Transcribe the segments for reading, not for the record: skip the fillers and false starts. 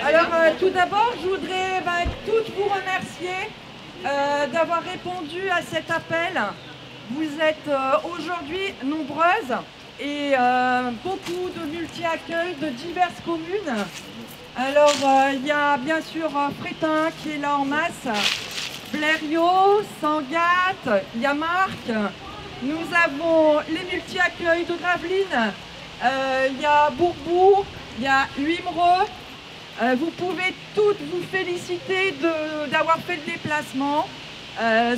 Alors, tout d'abord, je voudrais toutes vous remercier d'avoir répondu à cet appel. Vous êtes aujourd'hui nombreuses et beaucoup de multi-accueils de diverses communes. Alors, il y a bien sûr Frétin qui est là en masse, Blériot, Sangatte, il y a Marc. Nous avons les multi-accueils de Gravelines, il y a Bourbourg, il y a Huimreux. Vous pouvez toutes vous féliciter d'avoir fait le déplacement.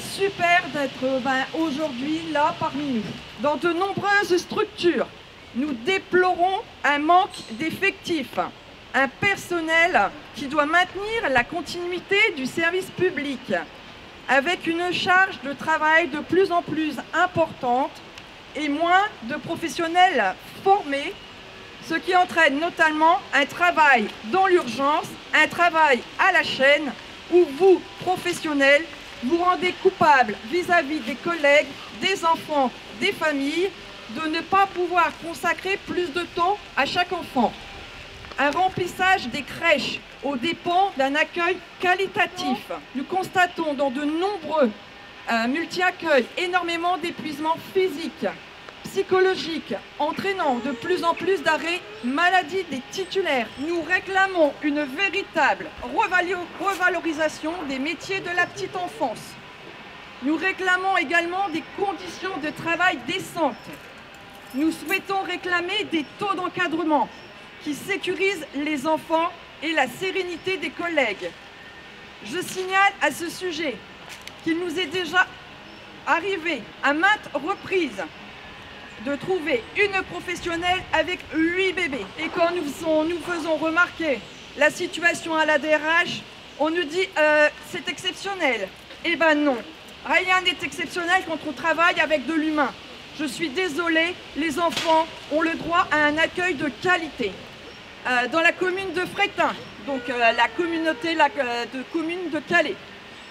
Super d'être aujourd'hui là parmi nous. Dans de nombreuses structures, nous déplorons un manque d'effectifs, un personnel qui doit maintenir la continuité du service public, avec une charge de travail de plus en plus importante et moins de professionnels formés, ce qui entraîne notamment un travail dans l'urgence, un travail à la chaîne, où vous, professionnels, vous rendez coupables vis-à-vis des collègues, des enfants, des familles, de ne pas pouvoir consacrer plus de temps à chaque enfant. Un remplissage des crèches aux dépens d'un accueil qualitatif. Nous constatons dans de nombreux multi-accueils énormément d'épuisement physique, psychologique, entraînant de plus en plus d'arrêts maladie des titulaires. Nous réclamons une véritable revalorisation des métiers de la petite enfance. Nous réclamons également des conditions de travail décentes. Nous souhaitons réclamer des taux d'encadrement qui sécurisent les enfants et la sérénité des collègues. Je signale à ce sujet qu'il nous est déjà arrivé à maintes reprises de trouver une professionnelle avec 8 bébés. Et quand nous faisons remarquer la situation à la DRH, on nous dit c'est exceptionnel. Eh ben non, rien n'est exceptionnel quand on travaille avec de l'humain. Je suis désolée, les enfants ont le droit à un accueil de qualité. Dans la commune de Frétin, donc la communauté de communes de Calais,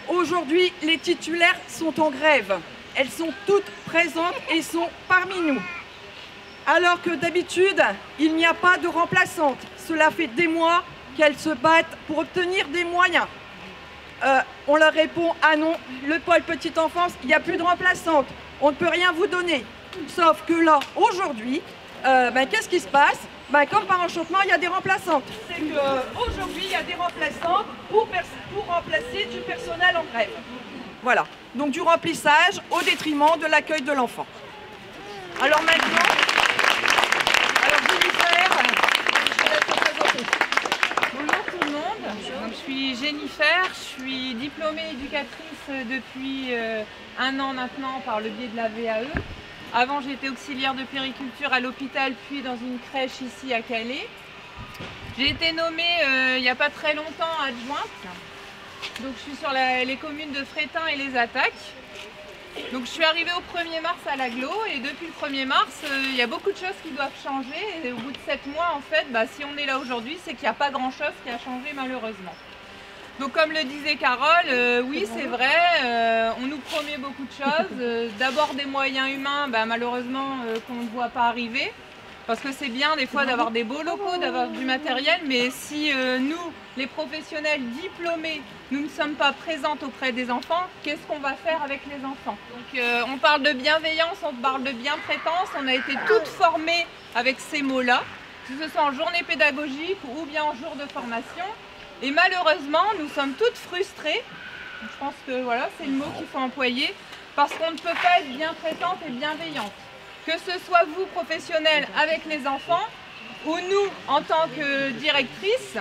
aujourd'hui les titulaires sont en grève. Elles sont toutes présentes et sont parmi nous. Alors que d'habitude, il n'y a pas de remplaçante. Cela fait des mois qu'elles se battent pour obtenir des moyens. On leur répond, ah non, le pôle petite enfance, il n'y a plus de remplaçante. On ne peut rien vous donner. Sauf que là, aujourd'hui, qu'est-ce qui se passe? Comme par enchantement, il y a des remplaçantes. C'est qu'aujourd'hui, il y a des remplaçantes pour remplacer du personnel en grève. Voilà, donc du remplissage au détriment de l'accueil de l'enfant. Alors maintenant, Jennifer, je vais te présenter. Bonjour tout le monde, donc, je suis Jennifer, je suis diplômée éducatrice depuis 1 an maintenant par le biais de la VAE. Avant j'étais auxiliaire de périculture à l'hôpital puis dans une crèche ici à Calais. J'ai été nommée il n'y a pas très longtemps adjointe. Donc je suis sur les communes de Frétin et les Attaques. Donc je suis arrivée au 1er mars à l'Agglo et depuis le 1er mars, il y a beaucoup de choses qui doivent changer. Et au bout de 7 mois, en fait, si on est là aujourd'hui, c'est qu'il n'y a pas grand-chose qui a changé malheureusement. Donc comme le disait Carole, oui c'est vrai, on nous promet beaucoup de choses. D'abord des moyens humains, malheureusement qu'on ne voit pas arriver. Parce que c'est bien des fois d'avoir des beaux locaux, d'avoir du matériel, mais si nous, les professionnels diplômés, nous ne sommes pas présentes auprès des enfants, qu'est-ce qu'on va faire avec les enfants? Donc on parle de bienveillance, on parle de bientraitance, on a été toutes formées avec ces mots-là, que ce soit en journée pédagogique ou bien en jour de formation. Et malheureusement, nous sommes toutes frustrées, je pense que voilà, c'est le mot qu'il faut employer, parce qu'on ne peut pas être bientraitante et bienveillante. Que ce soit vous, professionnels, avec les enfants, ou nous, en tant que directrice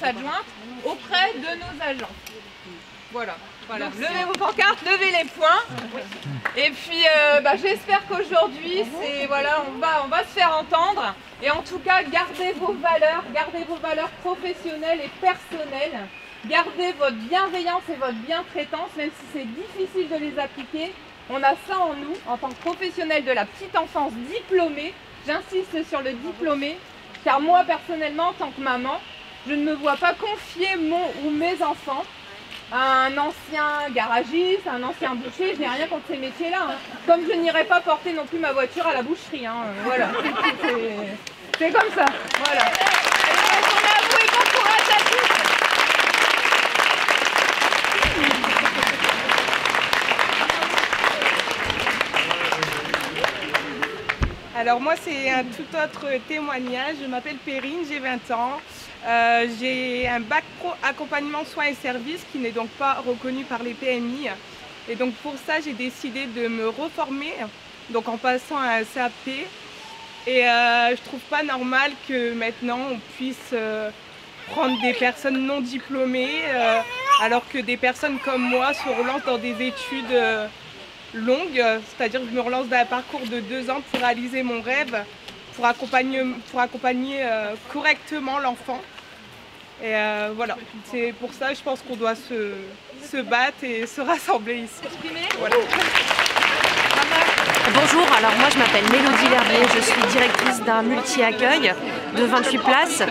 adjointe, auprès de nos agents. Voilà. Levez vos pancartes, levez les poings. Et puis, j'espère qu'aujourd'hui, on va se faire entendre. Et en tout cas, gardez vos valeurs professionnelles et personnelles. Gardez votre bienveillance et votre bientraitance, même si c'est difficile de les appliquer. On a ça en nous, en tant que professionnels de la petite enfance diplômée. J'insiste sur le diplômé, car moi, personnellement, en tant que maman, je ne me vois pas confier mon ou mes enfants à un ancien garagiste, un ancien boucher. Je n'ai rien contre ces métiers-là. Comme je n'irai pas porter non plus ma voiture à la boucherie. Voilà. C'est comme ça. Voilà. Et donc on a avoué bon courage à tous. Alors moi c'est un tout autre témoignage, je m'appelle Perrine, j'ai 20 ans, j'ai un bac pro accompagnement soins et services qui n'est donc pas reconnu par les PMI et donc pour ça j'ai décidé de me reformer donc en passant à un CAP et je trouve pas normal que maintenant on puisse prendre des personnes non diplômées alors que des personnes comme moi se relancent dans des études longue, c'est-à-dire que je me relance dans un parcours de 2 ans pour réaliser mon rêve, pour accompagner correctement l'enfant. Et voilà, c'est pour ça que je pense qu'on doit se battre et se rassembler ici. Voilà. Bonjour, alors moi je m'appelle Mélodie L'Herbier, je suis directrice d'un multi-accueil de 28 places.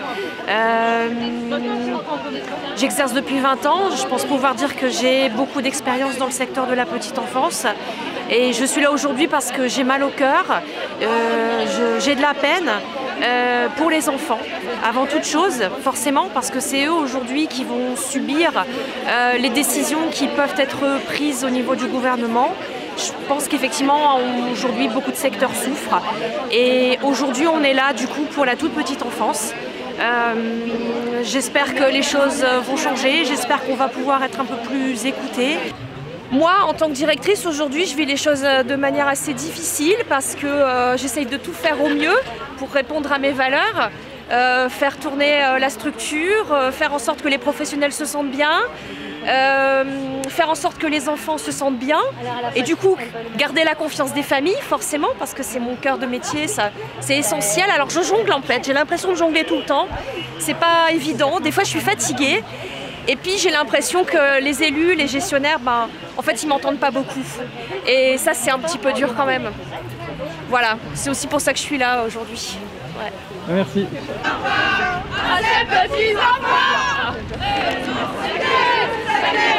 J'exerce depuis 20 ans, je pense pouvoir dire que j'ai beaucoup d'expérience dans le secteur de la petite enfance. Et je suis là aujourd'hui parce que j'ai mal au cœur, j'ai de la peine pour les enfants. Avant toute chose, forcément, parce que c'est eux aujourd'hui qui vont subir les décisions qui peuvent être prises au niveau du gouvernement. Je pense qu'effectivement, aujourd'hui, beaucoup de secteurs souffrent. Et aujourd'hui, on est là, du coup, pour la toute petite enfance. J'espère que les choses vont changer. J'espère qu'on va pouvoir être un peu plus écoutés. Moi, en tant que directrice, aujourd'hui, je vis les choses de manière assez difficile parce que j'essaye de tout faire au mieux pour répondre à mes valeurs. Faire tourner la structure, faire en sorte que les professionnels se sentent bien, faire en sorte que les enfants se sentent bien et du coup garder la confiance des familles forcément parce que c'est mon cœur de métier, c'est essentiel. Alors je jongle en fait, j'ai l'impression de jongler tout le temps, c'est pas évident, des fois je suis fatiguée et puis j'ai l'impression que les élus, les gestionnaires, en fait ils m'entendent pas beaucoup et ça c'est un petit peu dur quand même. Voilà, c'est aussi pour ça que je suis là aujourd'hui. Ouais. Merci. À ces petits enfants,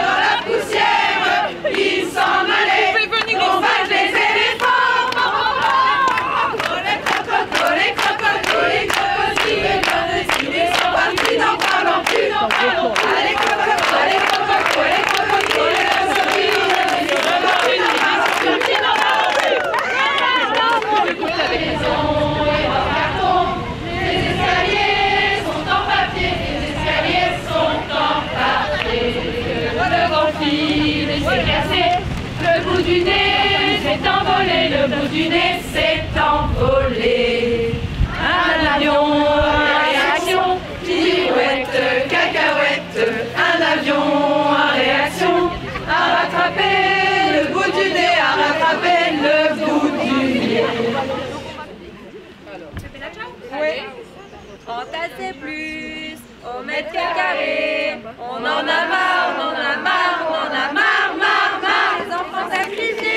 dans la poussière, ils s'en allaient, on va des éléphants. Les crocodiles, les crocodiles, ils sont partis, n'en parlons plus, n'en parlons pas. Les crocodiles, les crocodiles, les crocodiles, le bout du nez s'est envolé, le bout du nez s'est envolé. Un avion à réaction, pirouette, cacahuète. Un avion à réaction, a rattrapé le bout du nez, a rattrapé le bout du nez. Oui. Entasser plus au mètre carré, on en a marre, on en a marre, on en a marre, marre, marre. Les enfants sacrifiés.